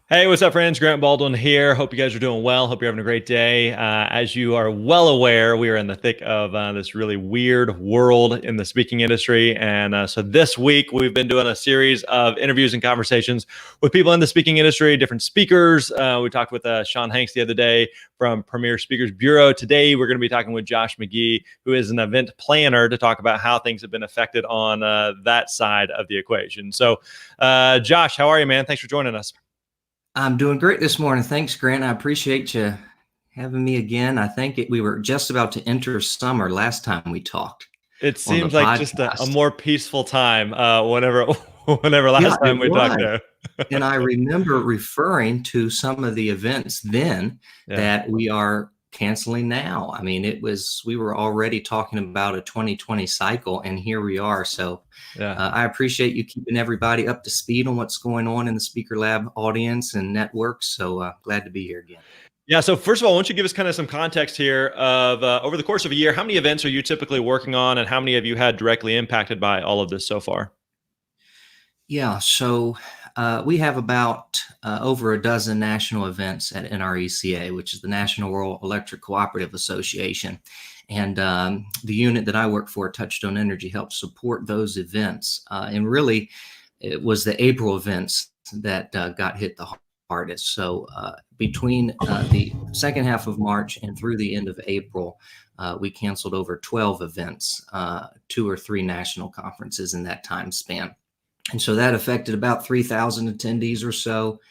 Hey, what's up, friends? Grant Baldwin here. Hope you guys are doing well. Hope you're having a great day. As you are well aware, we are in the thick of this really weird world in the speaking industry. And so this week, we've been doing a series of interviews and conversations with people in the speaking industry, different speakers. We talked with Sean Hanks the other day from Premier Speakers Bureau. Today, we're going to be talking with Josh McGhee, who is an event planner, to talk about how things have been affected on that side of the equation. So, Josh, how are you, man? Thanks for joining us. I'm doing great this morning. Thanks, Grant. I appreciate you having me again. I think we were just about to enter summer last time we talked It on the seems like just a podcast. more peaceful time, whenever whenever Yeah, last it time we talked was. there. And I remember referring to some of the events then Yeah, that we are canceling now. I mean, we were already talking about a 2020 cycle, and here we are. So yeah. I appreciate you keeping everybody up to speed on what's going on in the Speaker Lab audience and network. So glad to be here again. Yeah, so first of all, why don't you give us kind of some context here of over the course of a year, how many events are you typically working on, and how many have you had directly impacted by all of this so far? Yeah, so we have about over a dozen national events at NRECA, which is the National Rural Electric Cooperative Association. And the unit that I work for, Touchstone Energy, helps support those events. And really, it was the April events that got hit the hardest. So between the second half of March and through the end of April, we canceled over 12 events, two or three national conferences in that time span. And so that affected about 3,000 attendees or so.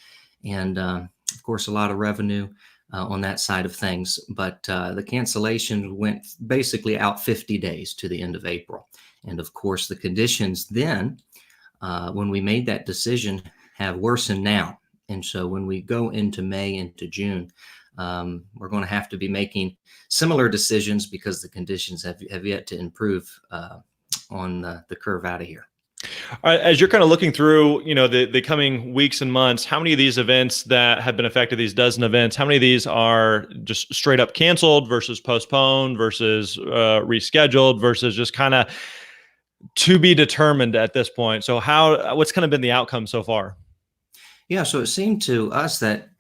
And of course, a lot of revenue on that side of things. But the cancellation went basically out 50 days to the end of April. And of course, the conditions then, when we made that decision, have worsened now. And so when we go into May, into June, we're going to have to be making similar decisions because the conditions have yet to improve on the curve out of here. All right, as you're kind of looking through, the coming weeks and months, how many of these events that have been affected, these dozen events, how many of these are just straight up canceled versus postponed versus rescheduled versus just kind of to be determined at this point? So what's kind of been the outcome so far? Yeah, so it seemed to us that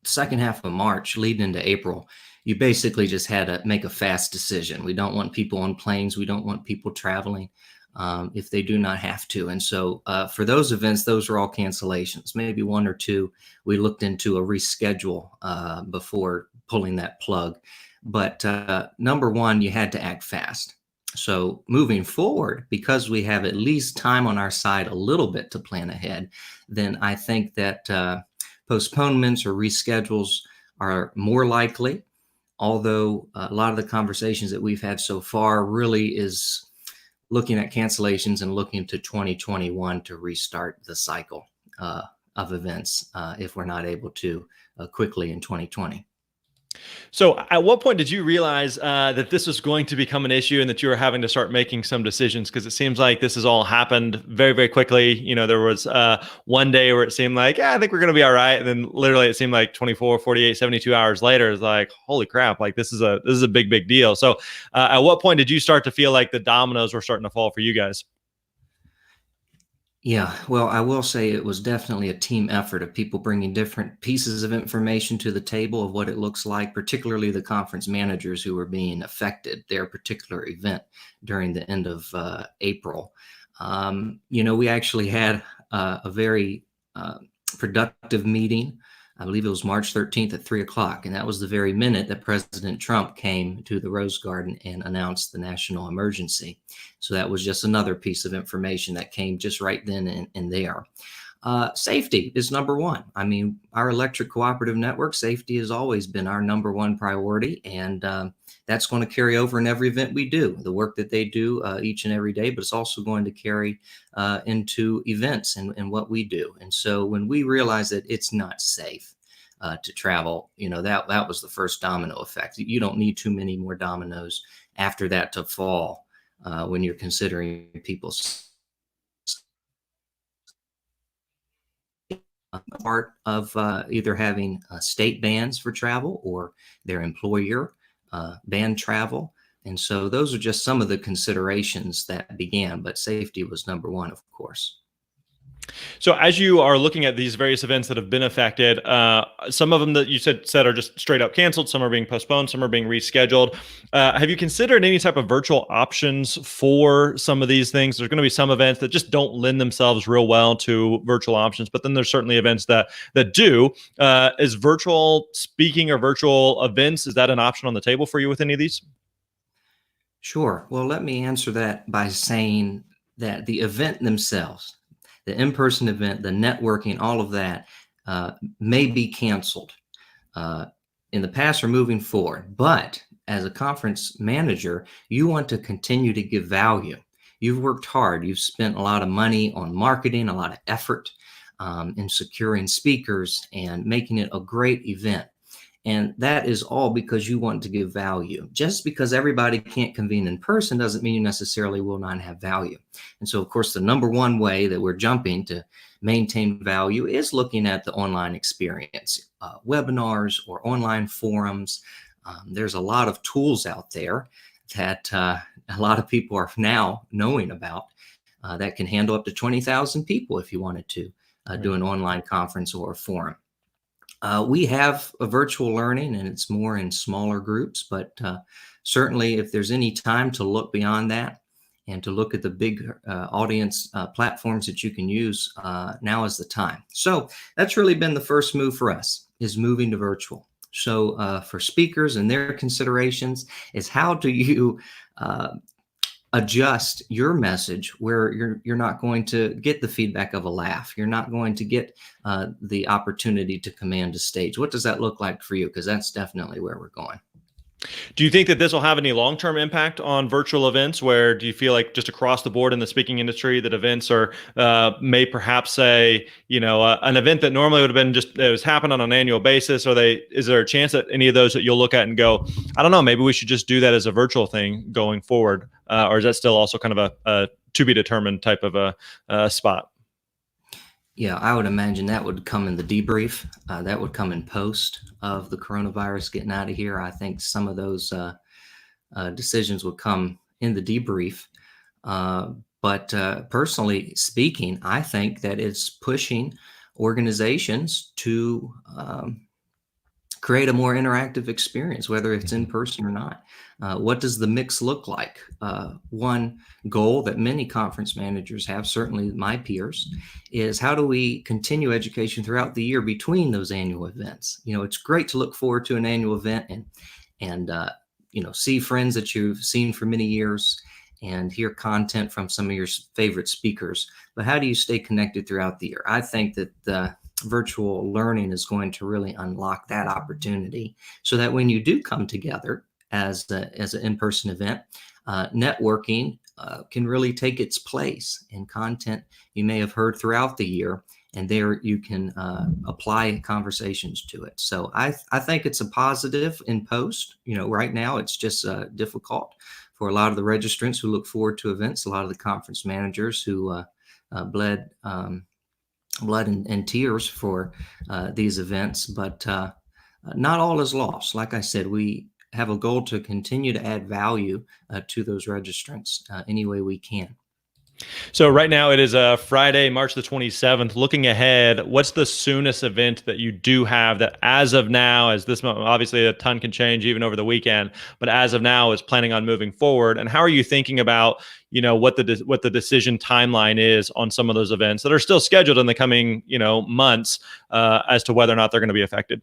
second half of March leading into April, you basically just had to make a fast decision. We don't want people on planes. We don't want people traveling if they do not have to. And so for those events, those are all cancellations. Maybe one or two, we looked into a reschedule before pulling that plug. But number one, you had to act fast. So moving forward, because we have at least time on our side a little bit to plan ahead, then I think that postponements or reschedules are more likely, although a lot of the conversations that we've had so far really is looking at cancellations and looking to 2021 to restart the cycle of events if we're not able to quickly in 2020. So, at what point did you realize that this was going to become an issue and that you were having to start making some decisions? Because it seems like this has all happened very, very quickly. There was one day where it seemed like, yeah, I think we're going to be all right. And then literally it seemed like 24, 48, 72 hours later, it's like, holy crap, like this is a big, big deal. So, at what point did you start to feel like the dominoes were starting to fall for you guys? Yeah, well, I will say it was definitely a team effort of people bringing different pieces of information to the table of what it looks like, particularly the conference managers who were being affected, their particular event during the end of April. We actually had a very productive meeting. I believe it was March 13th at 3 o'clock. And that was the very minute that President Trump came to the Rose Garden and announced the national emergency. So that was just another piece of information that came just right then and there. Safety is number one. I mean, our electric cooperative network, safety has always been our number one priority. And that's going to carry over in every event we do, the work that they do each and every day, but it's also going to carry into events and what we do. And so when we realize that it's not safe to travel, that was the first domino effect. You don't need too many more dominoes after that to fall when you're considering people's part of either having state bans for travel or their employer ban travel. And so those are just some of the considerations that began, but safety was number one, of course. So as you are looking at these various events that have been affected, some of them that you said are just straight up canceled, some are being postponed, some are being rescheduled. Have you considered any type of virtual options for some of these things? There's going to be some events that just don't lend themselves real well to virtual options, but then there's certainly events that do. Is virtual speaking or virtual events, is that an option on the table for you with any of these? Sure. Well, let me answer that by saying that the event themselves, the in-person event, the networking, all of that may be canceled in the past or moving forward. But as a conference manager, you want to continue to give value. You've worked hard. You've spent a lot of money on marketing, a lot of effort in securing speakers and making it a great event. And that is all because you want to give value. Just because everybody can't convene in person doesn't mean you necessarily will not have value. And so, of course, the number one way that we're jumping to maintain value is looking at the online experience, webinars or online forums. There's a lot of tools out there that a lot of people are now knowing about that can handle up to 20,000 people if you wanted to do an online conference or a forum. We have a virtual learning and it's more in smaller groups, but certainly if there's any time to look beyond that and to look at the big audience platforms that you can use, now is the time. So that's really been the first move for us, is moving to virtual. So for speakers and their considerations is how do you adjust your message where you're not going to get the feedback of a laugh. You're not going to get the opportunity to command a stage. What does that look like for you? Because that's definitely where we're going. Do you think that this will have any long-term impact on virtual events? Where do you feel like just across the board in the speaking industry that events are may perhaps say, an event that normally would have been just it was happened on an annual basis, or is there a chance that any of those that you'll look at and go, I don't know, maybe we should just do that as a virtual thing going forward, or is that still also kind of a to be determined type of a spot? Yeah, I would imagine that would come in the debrief. That would come in post of the coronavirus getting out of here. I think some of those decisions would come in the debrief. But personally speaking, I think that it's pushing organizations to create a more interactive experience, whether it's in person or not. What does the mix look like? One goal that many conference managers have, certainly my peers, is how do we continue education throughout the year between those annual events? It's great to look forward to an annual event and see friends that you've seen for many years and hear content from some of your favorite speakers. But how do you stay connected throughout the year? I think that the virtual learning is going to really unlock that opportunity so that when you do come together as an in-person event, networking can really take its place in content you may have heard throughout the year, and there you can apply conversations to it. So I think it's a positive in post. Right now it's just difficult for a lot of the registrants who look forward to events, a lot of the conference managers who bled and tears for these events, but not all is lost. Like I said, we have a goal to continue to add value to those registrants any way we can. So right now it is Friday, March the 27th. Looking ahead, what's the soonest event that you do have that as of now, as this moment, obviously a ton can change even over the weekend, but as of now is planning on moving forward? And how are you thinking about, what the decision timeline is on some of those events that are still scheduled in the coming, months as to whether or not they're going to be affected?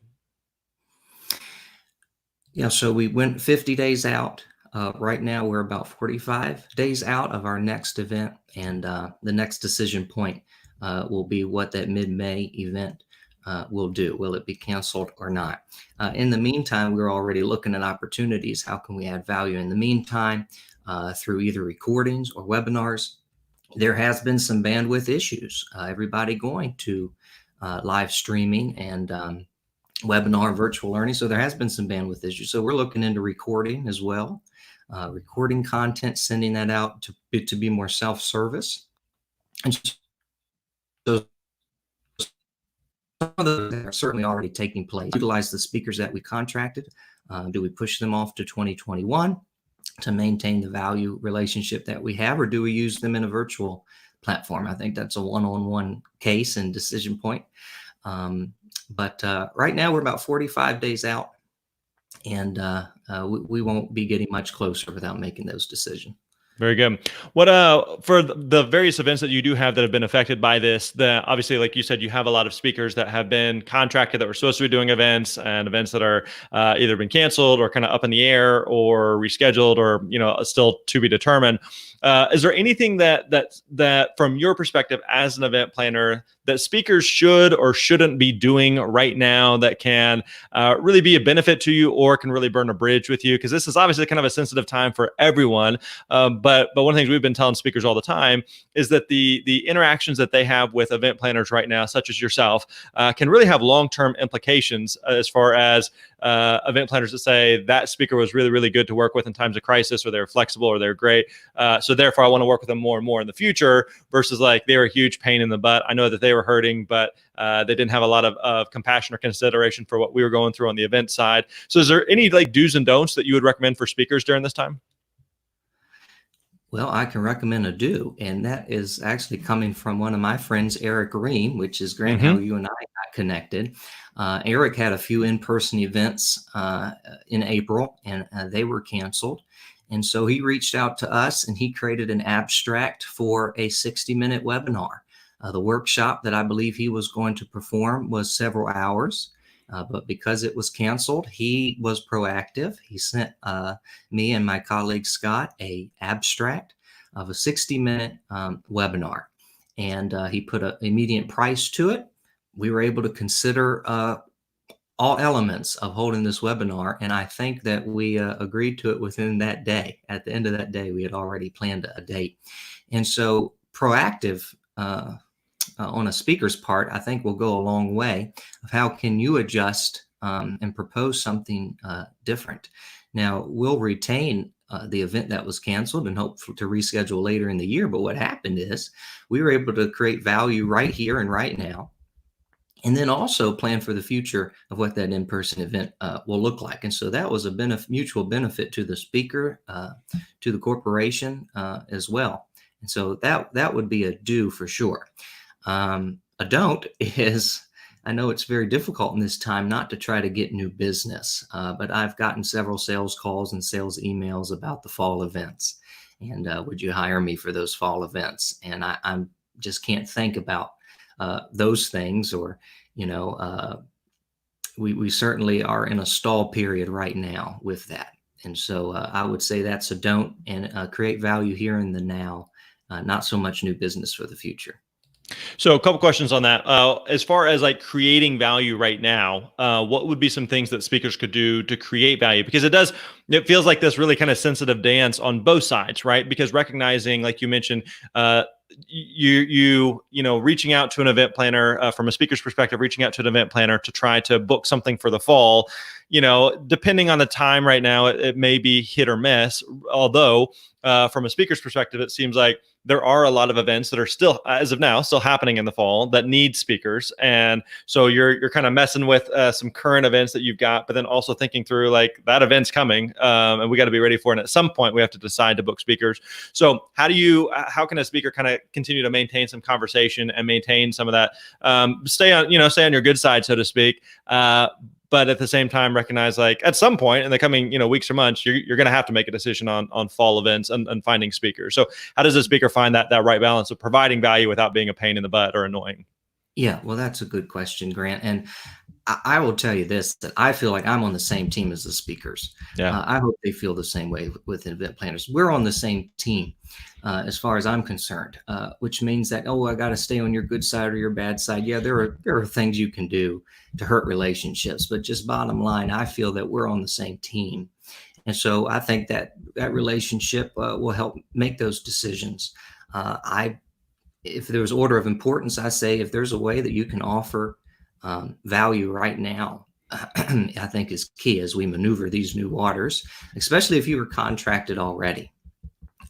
Yeah, so we went 50 days out. Right now, we're about 45 days out of our next event, and the next decision point will be what that mid-May event will do. Will it be canceled or not? In the meantime, we're already looking at opportunities. How can we add value in the meantime through either recordings or webinars? There has been some bandwidth issues. Everybody going to live streaming and webinar virtual learning. So there has been some bandwidth issues. So we're looking into recording as well, recording content, sending that out to be more self-service. And so some of those are certainly already taking place. Utilize the speakers that we contracted. Do we push them off to 2021 to maintain the value relationship that we have, or do we use them in a virtual platform. I think that's a one-on-one case and decision point. But right now we're about 45 days out, and we won't be getting much closer without making those decisions. Very good. What for the various events that you do have that have been affected by this, obviously, like you said, you have a lot of speakers that have been contracted that were supposed to be doing events, and events that are either been canceled or kind of up in the air or rescheduled, or still to be determined. Is there anything that from your perspective as an event planner that speakers should or shouldn't be doing right now that can really be a benefit to you, or can really burn a bridge with you? Because this is obviously kind of a sensitive time for everyone. But one of the things we've been telling speakers all the time is that the interactions that they have with event planners right now, such as yourself, can really have long-term implications as far as event planners that say that speaker was really, really good to work with in times of crisis, or they're flexible, or they're great. So therefore, I want to work with them more and more in the future, versus like they were a huge pain in the butt. I know that they were hurting, but they didn't have a lot of compassion or consideration for what we were going through on the event side. So is there any like do's and don'ts that you would recommend for speakers during this time? Well, I can recommend a do, and that is actually coming from one of my friends, Eric Ream, which is, Grant, how you and I got connected. Eric had a few in-person events in April, and they were canceled. And so he reached out to us, and he created an abstract for a 60-minute webinar. The workshop that I believe he was going to perform was several hours. But because it was canceled, he was proactive. He sent me and my colleague Scott a abstract of a 60-minute webinar, and he put an immediate price to it. We were able to consider all elements of holding this webinar, and I think that we agreed to it within that day. At the end of that day, we had already planned a date. And so proactive on a speaker's part, I think, will go a long way of how can you adjust and propose something different. Now, we'll retain the event that was canceled and hope to reschedule later in the year. But what happened is we were able to create value right here and right now, and then also plan for the future of what that in-person event will look like. And so that was a mutual benefit to the speaker, to the corporation as well. And so that would be a do for sure. A don't is, I know it's very difficult in this time not to try to get new business, but I've gotten several sales calls and sales emails about the fall events. And would you hire me for those fall events? And I just can't think about those things, or, we certainly are in a stall period right now with that. And so I would say that's a don't, and create value here in the now, not so much new business for the future. So a couple questions on that. As far as like creating value right now, what would be some things that speakers could do to create value? Because it feels like this really kind of sensitive dance on both sides, right? Because recognizing, like you mentioned, reaching out to an event planner from a speaker's perspective, reaching out to an event planner to try to book something for the fall, depending on the time right now, it may be hit or miss. Although from a speaker's perspective, it seems like there are a lot of events that are still, as of now, still happening in the fall that need speakers. And so you're kind of messing with some current events that you've got, but then also thinking through like that event's coming and we got to be ready for it. And at some point we have to decide to book speakers. So how can a speaker kind of continue to maintain some conversation and maintain some of that, stay on your good side, so to speak, but at the same time recognize, like, at some point in the coming weeks or months, you're going to have to make a decision on fall events and finding speakers. So how does a speaker find that right balance of providing value without being a pain in the butt or annoying? Yeah, well, that's a good question, Grant. And I will tell you this, that I feel like I'm on the same team as the speakers. Yeah. I hope they feel the same way with event planners. We're on the same team as far as I'm concerned, which means that, I got to stay on your good side or your bad side. Yeah, there are things you can do to hurt relationships, but just bottom line, I feel that we're on the same team. And so I think that relationship will help make those decisions. If there's order of importance, I say if there's a way that you can offer value right now, I think is key as we maneuver these new waters, especially if you were contracted already.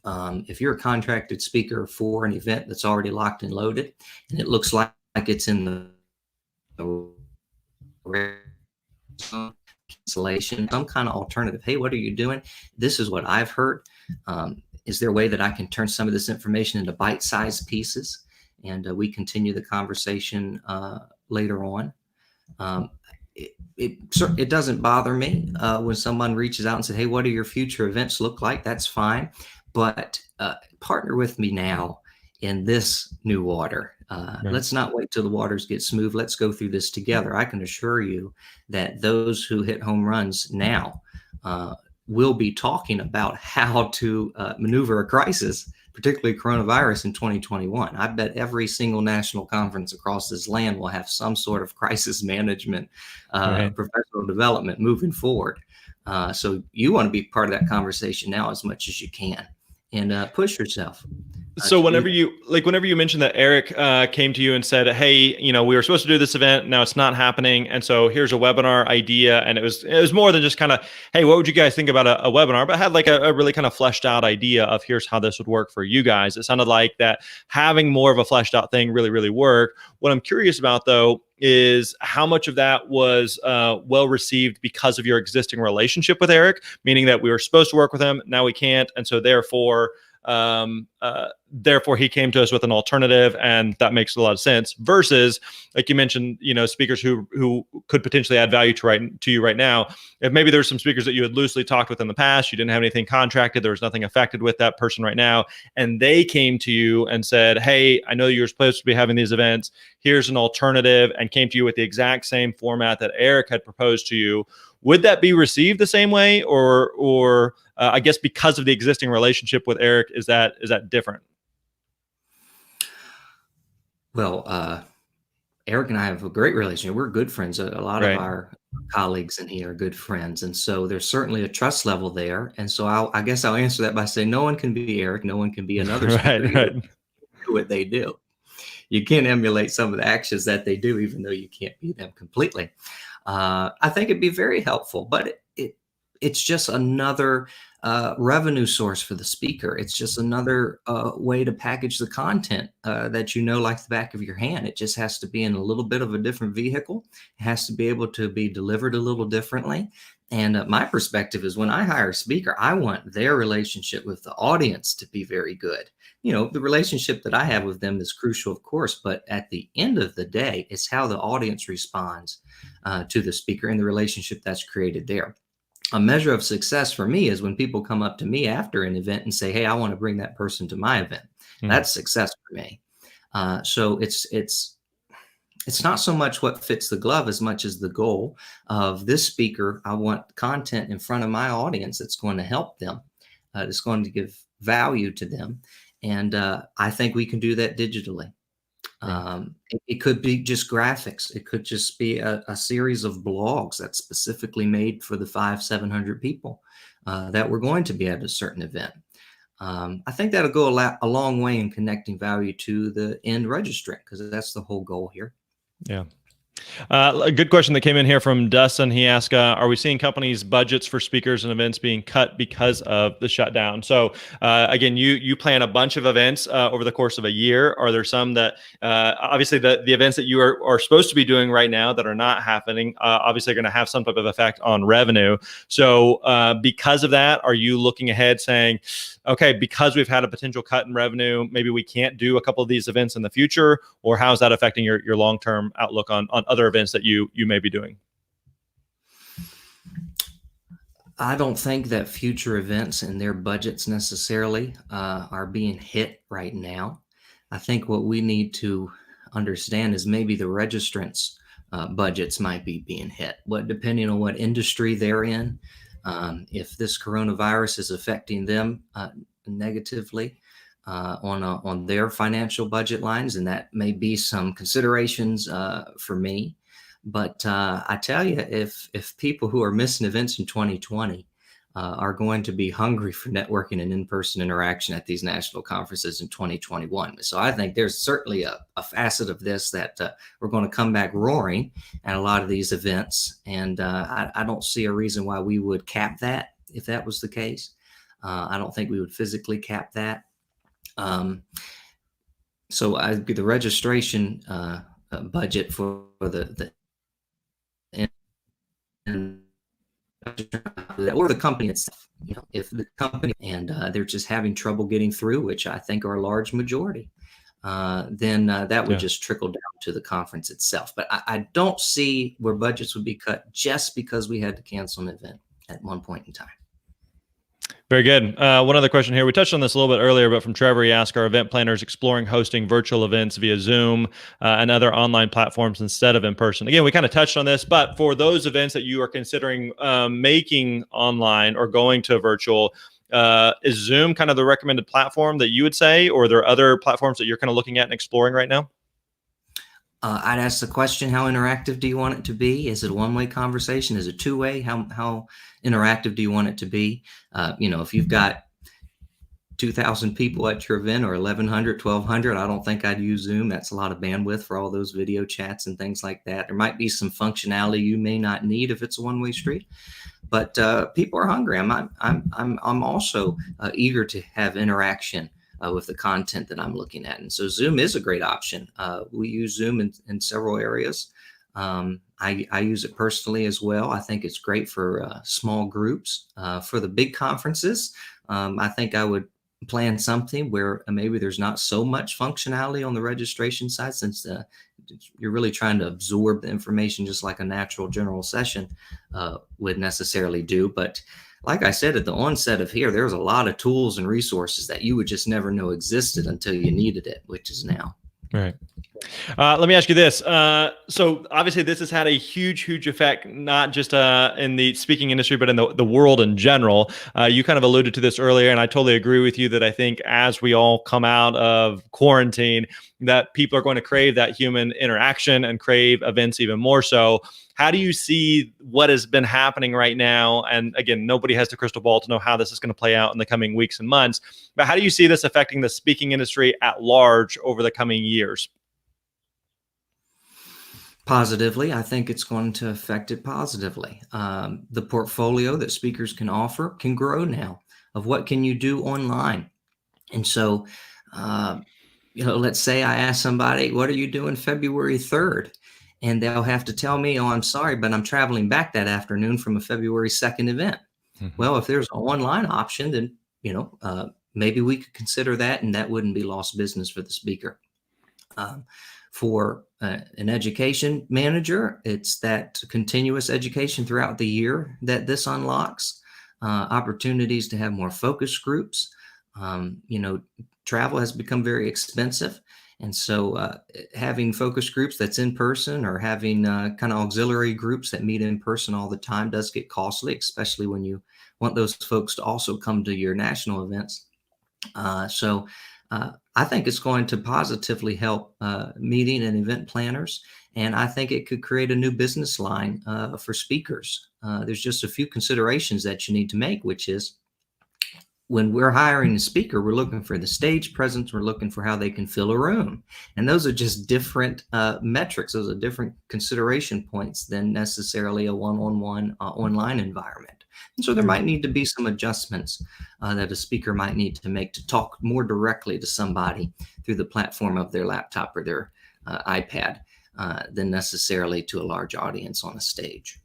If you're a contracted speaker for an event that's already locked and loaded, and it looks like it's in the cancellation, some kind of alternative. Hey, what are you doing? This is what I've heard. is there a way that I can turn some of this information into bite-sized pieces? And we continue the conversation later on. It doesn't bother me when someone reaches out and says, hey, what do your future events look like? That's fine. But partner with me now in this new water. Right. Let's not wait till the waters get smooth. Let's go through this together. I can assure you that those who hit home runs now will be talking about how to maneuver a crisis, particularly coronavirus in 2021. I bet every single national conference across this land will have some sort of crisis management, Right. professional development moving forward. So you want to be part of that conversation now as much as you can, and push yourself. So whenever you mentioned that Eric came to you and said, hey, we were supposed to do this event, now it's not happening, and so here's a webinar idea, and it was more than just kind of, hey, what would you guys think about a webinar, but had like a really kind of fleshed out idea of here's how this would work for you guys. It sounded like that having more of a fleshed out thing really, really worked. What I'm curious about though is how much of that was well received because of your existing relationship with Eric, meaning that we were supposed to work with him, now we can't, and so therefore he came to us with an alternative, and that makes a lot of sense, versus like you mentioned, speakers who could potentially add value to you right now. If maybe there's some speakers that you had loosely talked with in the past, you didn't have anything contracted, there was nothing affected with that person right now, and they came to you and said, hey, I know you're supposed to be having these events, here's an alternative, and came to you with the exact same format that Eric had proposed to you, would that be received the same way, or I guess because of the existing relationship with Eric, is that different? Well, Eric and I have a great relationship. We're good friends. A lot of Right. our colleagues in here are good friends. And so there's certainly a trust level there. And so I guess I'll answer that by saying no one can be Eric. No one can be another speaker. Right. Right. Do what they do. You can't emulate some of the actions that they do, even though you can't be them completely. I think it'd be very helpful, but it's just another revenue source for the speaker. It's just another way to package the content that like the back of your hand. It just has to be in a little bit of a different vehicle. It has to be able to be delivered a little differently. And my perspective is when I hire a speaker, I want their relationship with the audience to be very good. The relationship that I have with them is crucial, of course, but at the end of the day, it's how the audience responds to the speaker and the relationship that's created there. A measure of success for me is when people come up to me after an event and say, hey, I want to bring that person to my event. That's success for me. So it's not so much what fits the glove as much as the goal of this speaker. I want content in front of my audience that's going to help them. It's going to give value to them. And I think we can do that digitally. It could be just graphics. It could just be a series of blogs that's specifically made for the 500-700 people that we're going to be at a certain event. I think that'll go a long way in connecting value to the end registrant, because that's the whole goal here. Yeah. A good question that came in here from Dustin. He asked, are we seeing companies' budgets for speakers and events being cut because of the shutdown? So again, you plan a bunch of events over the course of a year. Are there some that obviously the events that you are supposed to be doing right now that are not happening, obviously are going to have some type of effect on revenue. So because of that, are you looking ahead saying, okay, because we've had a potential cut in revenue, maybe we can't do a couple of these events in the future? Or how is that affecting your long-term outlook on other events that you may be doing? I don't think that future events and their budgets necessarily are being hit right now. I think what we need to understand is maybe the registrants' budgets might be being hit. Depending on what industry they're in, if this coronavirus is affecting them negatively on their financial budget lines, and that may be some considerations for me. But I tell you, if people who are missing events in 2020 are going to be hungry for networking and in-person interaction at these national conferences in 2021. So I think there's certainly a facet of this that we're going to come back roaring at a lot of these events. And I don't see a reason why we would cap that if that was the case. I don't think we would physically cap that. So the registration budget for the or the company itself. If the company and they're just having trouble getting through, which I think are a large majority, then that would just trickle down to the conference itself. But I don't see where budgets would be cut just because we had to cancel an event at one point in time. Very good. One other question here. We touched on this a little bit earlier, but from Trevor, he asked, are event planners exploring hosting virtual events via Zoom and other online platforms instead of in person? Again, we kind of touched on this, but for those events that you are considering making online or going to virtual, is Zoom kind of the recommended platform that you would say, or are there other platforms that you're kind of looking at and exploring right now? I'd ask the question, how interactive do you want it to be? Is it a one-way conversation? Is it two-way? How interactive do you want it to be? If you've got 2,000 people at your event, or 1,100, 1,200, I don't think I'd use Zoom. That's a lot of bandwidth for all those video chats and things like that. There might be some functionality you may not need if it's a one-way street, but people are hungry. I'm also eager to have interaction with the content that I'm looking at. And so Zoom is a great option. We use Zoom in several areas. I use it personally as well. I think it's great for small groups. For the big conferences, I think I would plan something where maybe there's not so much functionality on the registration side, since you're really trying to absorb the information just like a natural general session would necessarily do. But like I said at the onset of here, there's a lot of tools and resources that you would just never know existed until you needed it, which is now. Right. Let me ask you this. So obviously this has had a huge effect, not just in the speaking industry, but in the world in general. You kind of alluded to this earlier, and I totally agree with you that I think as we all come out of quarantine, that people are going to crave that human interaction and crave events even more so. How do you see what has been happening right now? And again, nobody has the crystal ball to know how this is going to play out in the coming weeks and months. But how do you see this affecting the speaking industry at large over the coming years? Positively, I think it's going to affect it positively. The portfolio that speakers can offer can grow now of what can you do online. And so, let's say I ask somebody, what are you doing February 3rd? And they'll have to tell me, oh, I'm sorry, but I'm traveling back that afternoon from a February 2nd event. Mm-hmm. Well, if there's an online option, then, maybe we could consider that, and that wouldn't be lost business for the speaker. For an education manager, it's that continuous education throughout the year that this unlocks opportunities to have more focus groups. Travel has become very expensive. And so having focus groups that's in person, or having kind of auxiliary groups that meet in person all the time, does get costly, especially when you want those folks to also come to your national events. So I think it's going to positively help meeting and event planners. And I think it could create a new business line for speakers. There's just a few considerations that you need to make, which is, when we're hiring a speaker, we're looking for the stage presence. We're looking for how they can fill a room. And those are just different metrics. Those are different consideration points than necessarily a one-on-one online environment. And so there might need to be some adjustments that a speaker might need to make to talk more directly to somebody through the platform of their laptop or their iPad than necessarily to a large audience on a stage.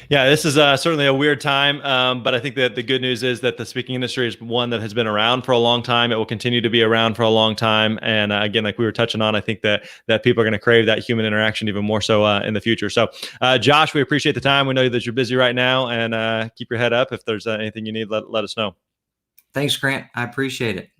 Yeah, this is certainly a weird time, but I think that the good news is that the speaking industry is one that has been around for a long time. It will continue to be around for a long time. And again, like we were touching on, I think that people are going to crave that human interaction even more so in the future. So Josh, we appreciate the time. We know that you're busy right now, and keep your head up. If there's anything you need, let us know. Thanks, Grant. I appreciate it.